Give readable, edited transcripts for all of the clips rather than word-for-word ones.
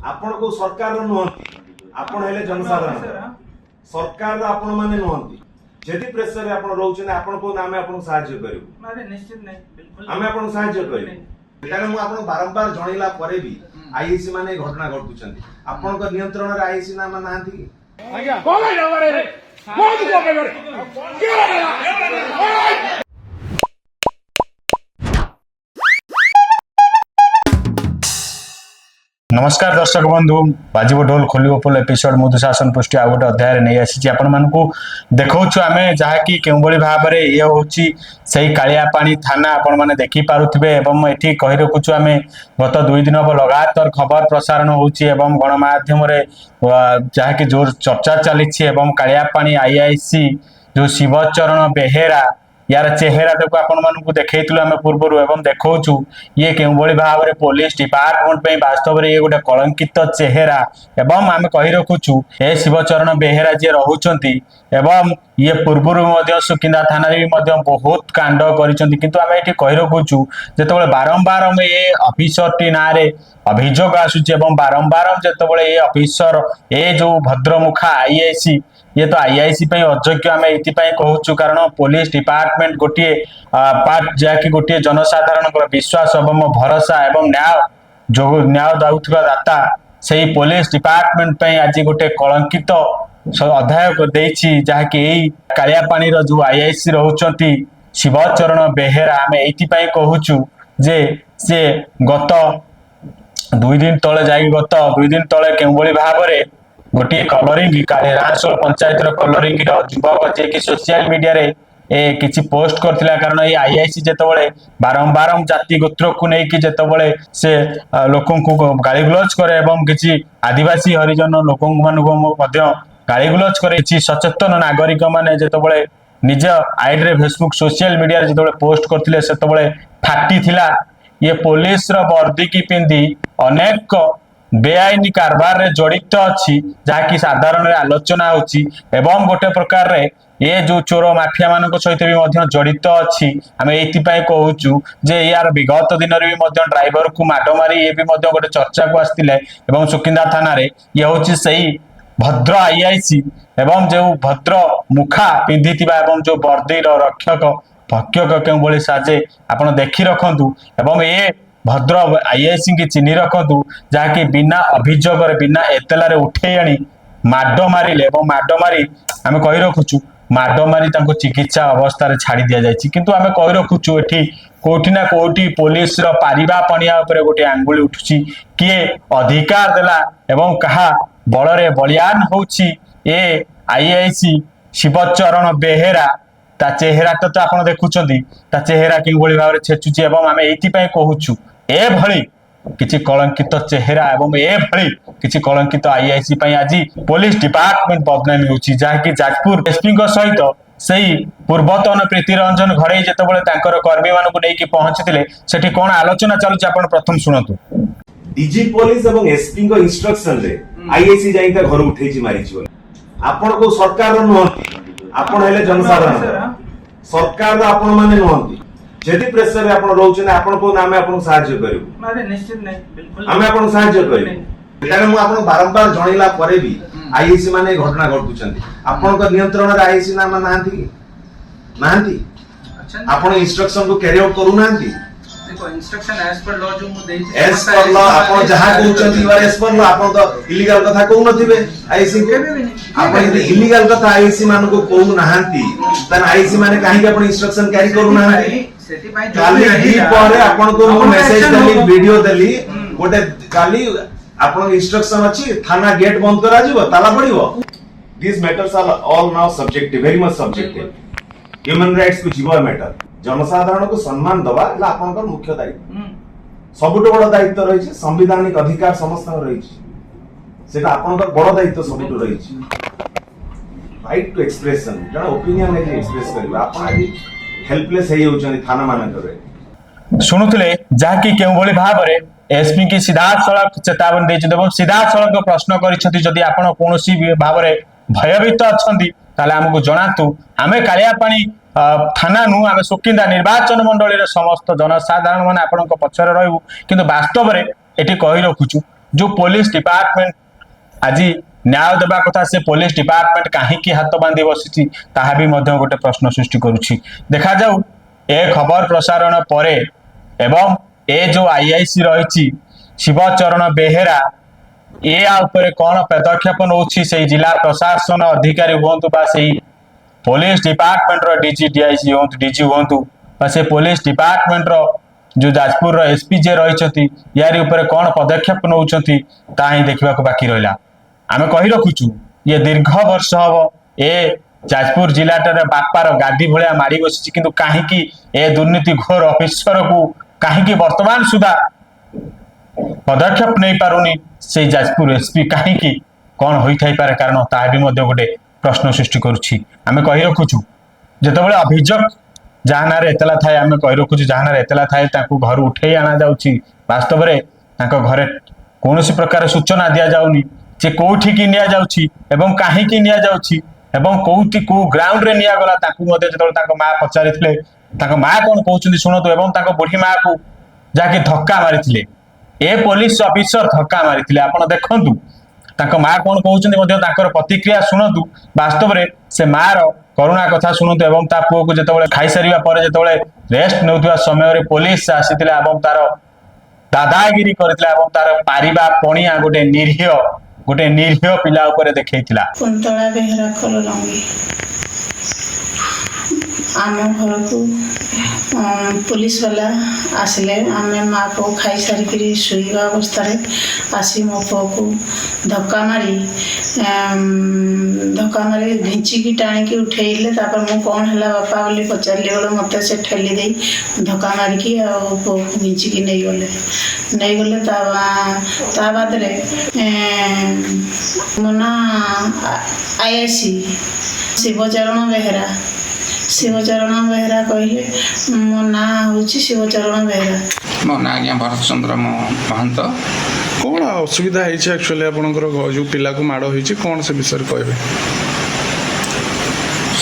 आपण को सरकार नुहंती आपण हेले जनसाधारण सरकार आपण माने नुहंती जेदी प्रेशर रे आपण रहउछन आपण को नामे आपण सहाय्य करिवु माने निश्चित नहीं बिल्कुल आमे आपण सहाय्य करिवु कारण मु आपण बारंबार जणैला परे भी आईएसी माने घटना घटुछंती आपण को नियंत्रण रे आईएसी नाम नाहंती कि आज्ञा कोन रे रे कोन को रे नमस्कार दर्शक बंधु बाजिब ढोल खोलिबो पोल एपिसोड मधुशासन पुष्टि आ गोटे अध्याय नहीं आसी आपण मानकू देखौछु आमे जहाँकि केउबळी भाबरे ये होची सही कालियापानी थाना आपण माने देखि पारुथिबे एवं एठी कहि रखुछु आमे गत 2 दिन अब लगातार खबर प्रसारण होची एवं गणमाध्यम रे जहाँकि जोर चर्चा चलीछि एवं कालियापानी आईआईसी जो शिवचरण बेहेरा यार चेहरा को आपण मानकू देखैतलु आमे पूर्वरु एवं देखौछु ये केउबळी भाबरे पुलिस डिपार्टमेंट पे वास्तव रे ये गोटे कलंकित चेहरा एवं आमे कहि रखुछु ए शिवचरण बेहेरा जे रहुचंती एवं ये पूर्वरु मध्य सुकिंदा थाना रे मध्य बहुत कांड करिसंती किंतु आमे एठी कहि रखुछु जेतबेले बारंबार आमे ए ऑफिसर टी नारे अभियोग आसुचे एवं बारंबार जेतबेले ए ऑफिसर ए जो भद्रमुखा आईआईसी ये तो आईआईसी पे अयोग्य आम ये कहूँ कारण पुलिस डिपार्टमेंट गोटे पार्ट जहाँकि गोटे जनसाधारण विश्वास एवं भरोसा एवं न्याय दाउथुवा दाता से पुलिस डिपार्टमेंट पे आज गोटे कलंकित अध्याय देछि जहाँकि यही कालियापानी जो आईआईसी रहउचंती शिवचरण बेहेरा आम ये कहूँ जे से गत 2 दिन तले जाई गत 2 दिन तले केउबळी भाबरे गोटे कलरिंग राजसोल पंचायत कलरिंग युवक जे कि सोशल मीडिया रे किसी पोस्ट करथिला कारण ये आईआईसी जेतबळे बारंबार जाति गोत्र को नै कि जेतबळे से लोकन को गाली गलौज करे एवं किसी आदिवासी हरिजन लोकन मानको मध्य गाली गलौज करे किसी सचेतन नागरिक माने जेतबळे निज आईडी रे फेसबुक सोशल मीडिया रे जेतबळे पोस्ट करथिले सेतबळे फाटी थिला ये पुलिस रो वर्दी की पिंदी अनेक बेआईनी कारबार रे जड़ित अच्छी जहाँकि साधारण आलोचना होची एवं गोटे प्रकार रे ये जो चोर माफिया मान सहित भी जड़ित अच्छी आम ये कहूँ जे यार विगत दिन ड्राइवर को माड मारी ये भी गोटे चर्चा को आसते सुकिंदा थाना रे ये हूँ सही भद्र आईआईसी एवं जो भद्र मुखा पिंधि जो वर्दी रक्षक भक्षक केउबळी साजे आपण देखि रखंतु एवं ये भद्र आईआईसी की चिन्ह रखु जहाँकि बिना अभियोग बिना एतला उठे आनी माड मारे माड मारी आम कही रखुचु माड मारी चिकित्सा अवस्था छाड़ी दि जाए किंतु आम कही रखुचु एठी कोठी ना कोठी पुलिस पारिबा पणिया उपरे गोटे आंगुली उठुची किए अधिकार देला एवं कहा बलरे बलियान होउची ए आईआईसी शिवचरण बेहेरा ता चेहरा तो आप देखुंत ता चेहरा कि भाव में छेचुची एवं आम ये कहूँ ए भली किछि कलंकित चेहरा एवं ए भली किछि कलंकित आईआईसी पई आज पुलिस डिपार्टमेंट बदनामी होछि जहाँकि जाजपुर एसपी सहित सही पूर्वतन प्रीति रंजन घरे जेतबेले तांकर कर्मी मानकु नेकी पहुंचथिले सेठी कोन आलोचना चालुछि आपण प्रथम सुनतु डीजी पुलिस एवं एसपी को इंस्ट्रक्शन रे आईआईसी जाई ता घर उठेछि मारिछि बोली आपण को सरकार नुहंती आपण हेले जनसाधारण सरकार आपण माने नुहंती जेदी प्रेशर रे आपण रहउछन आपण को नामे आपण सहाय्य करिवु माने निश्चित नहीं बिल्कुल आमे आपण सहाय्य करिवु कारण मु आपण बारंबार जणैला परे भी आईआईसी माने घटना घटुछंती आपण को नियंत्रण रे आईआईसी नाम नाहंती कि नाहंती अच्छा आपण इंस्ट्रक्शन को कैरी आउट करू नाहंती देखो इंस्ट्रक्शन एज पर लॉ जो मु देछि एज पर लॉ आपण जहां कहउछंती बार एज पर लॉ आपण तो इलीगल कथा कहू नथिबे आईआईसी को आपण यदि इलीगल कथा आईआईसी मान को कहू नाहंती तन आईआईसी माने काहे कि आपण इंस्ट्रक्शन कैरी करू नाहंती काली दी परे आपण को मु मेसेज देली वीडियो देली गोटे काली आपण इंस्ट्रक्शन अछि थाना गेट बंद करा जिवो ताला पड़िवो this matters are all now subjective very much subjective human rights को जीव मैटर जनसाधारण को सम्मान दबा ला आपण को मुख्य दायित्व सबुठ बड़ दायित्व रही संवैधानिक अधिकार समस्त रही सेटा आपण को बड़ दायित्व सबुठ रही राइट टू एक्सप्रेशन जण ओपिनियन एक्सप्रेस करबा आपण आज हेल्पलेस हे होचनी थाना मानक शुणुले जहाँकि केउबळी भाव में एसपी की सीधा सड़क चेतावनी देते सीधा सड़क प्रश्न कर आपण कौन भाव में भयभीत अच्छा आमको जनातु आम कालियापानी थाना नु आम सुकिंदा निर्वाचन मंडली समस्त जनसाधारण मैंने आपण पचर रू कि वास्तव में ये कही रखुचु जो पुलिस डिपार्टमेंट आज न्याय देवा कथा से पुलिस डिपार्टमेंट कहीं हाथ बांधि बसी भी गोटे प्रश्न सृष्टि करुच्ची। देखा जाऊ ए खबर प्रसारण पर एवं ए जो आईआईसी रही शिवचरण बेहेरा या कौन पदक्षेप नौछि से जिला प्रशासन अधिकारी हूँ बा से पुलिस डिपार्टमेंट रो डीजी डीआईजी हूँ डीजी हूँ बा से पुलिस डिपार्टमेंट रो जो जाजपुर एसपी जे रही यार ऊपर कौन पदक्षेप नौछंती ता ही देखा बाकी रहा। आम कही रखुचु ये दीर्घ वर्ष हम ए जाजपुर जिलाटार बापार गाड़ी भाया मारी बसी किंतु कहीं ए दुर्नीति घोर अफिसर को कहीं वर्तमान सुधा पदक्षेप नहीं पारुनी से जाजपुर एसपी कहीं कौन होई पारे कारण ता भी गोटे प्रश्न सृष्टि करुच्ची। आम कही रखुचु जितेबाला अभियोग जहाँ ना एतला थाए आम कही रखुचु जहाँ ना एतला थाए घर उठे आना जाउची वास्तव में घरे कौन प्रकार सूचना दि जाउनी जे कोठी की निया जाउची एवं काहे की निया जाउची एवं कोठी को ग्राउंड रे निया गला ताकू मध्ये जतोल ताको मां पचारिथिले ताको मां कोन कहउचंदी सुनतो एवं ताको बुढ़ी मां को जाके धक्का मारिथिले ए पुलिस ऑफिसर धक्का मारिथिले आपण देखंतु ताको मां कोन कहउचंदी मध्ये ताकर प्रतिक्रिया सुनतु वास्तव रे से मां रो करुणा कथा शुणुतु एवं ता पुओ को जेतबेले खाई सारिबा परे जेतबेले रेस्ट नेउतबा समय रे पुलिस आसीथिले एवं तार दादागिरी करथिला एवं तार पारिबा पणिया गोटे निरीह पिला ऊपर देखैथिला। कुंतला बेहरा कलरंगी आम घर को पुलिस वाला आसिले आम माँ को खाई सारिकी शुवा अवस्था आसी मो पु को धक्का मारी घिंचिकी टाणिकी उठेले मु कौन है बापा बोली पचारे बेले मत से ठेली दे धक्का मारिकी पु को घिंचिकी नहीं गले बाद मो ना आईआईसी शिवचरण बेहरा कहले मो ना हूँ शिवचरण बेहरा मो ना आज्ञा भरत चंद्र महंत। कौन असुविधा है एक्चुअली आपनकर जो पिला को माड़ होई कौन से विषय कहबे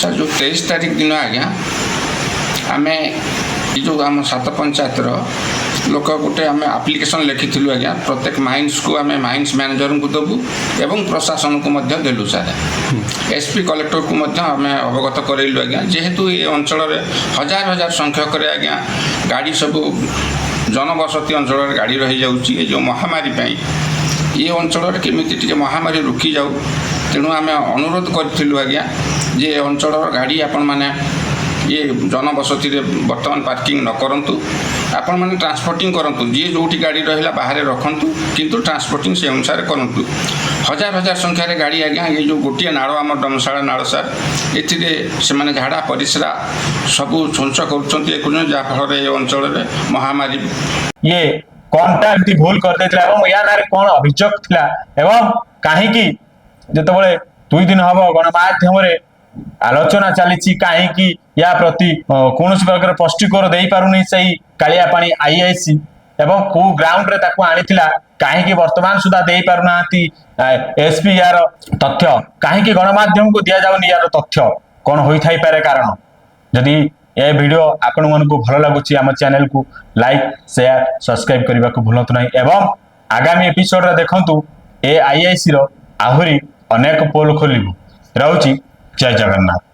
सर जो 23 तारीख दिन आज्ञा आमे जो आम 7 पंचायत लोक गोटे आम आप्लिकेसन लिखी आज्ञा प्रत्येक माइंस को आम माइंस मैनेजर को देवु एवं प्रशासन को देलु सारे एसपी कलेक्टर को आम अवगत करैलु आज्ञा जेहेतु ये अंचल हजार हजार संख्यक आज्ञा गाड़ी सब जनबसती अंचल गाड़ी रही जाऊँगी ये जो महामारी ये अंचल केमी महामारी रुकी जाऊ तेणु आम अनुरोध करूँ आज्ञा जे अंचल गाड़ी आपण मैंने ये जनबसती बर्तमान पार्किंग न करंतु आपण मैंने ट्रांसपोर्टिंग करंतु जी जो गाड़ी रहा बाहर रखंतु किंतु ट्रांसपोर्टिंग से अनुसार करंतु हजार हजार संख्यार गाड़ी आज्ञा ये जो गोटे नाड़ आम डमशाला नाड़ सार ए झाड़ा परिस्रा सबू छुंच कर जहाँफल ये अंचल महामारी ये कॉन्ट्रैक्ट भूल कर देथिला एवं या नारे कोन अभियोग थिला एवं काहे जेतबेले 2 दिन हबो गणमाध्यम रे आलोचना चली कहीं या प्रति कौन प्रकार स्पष्टीकरण दे पारुनी सही कालिया पानी आईआईसी एवं को ग्राउंड रे ताको आनीथिला कहीं वर्तमान सुधा दे पारुना एसपी यार तथ्य कहीं गणमाध्यम को दिया जाउनी यार तथ्य कौन होई थाई पारे कारण जदि ए वीडियो आपण मन को भल लगुची आम चैनल को लाइक शेयर सब्सक्राइब करने को भूलतु नहीं एवं आगामी एपिसोड रे देखंतु ए आईआईसी रो आहुरी अनेक पोल खोलिबु। रहउची जय जगन्नाथ।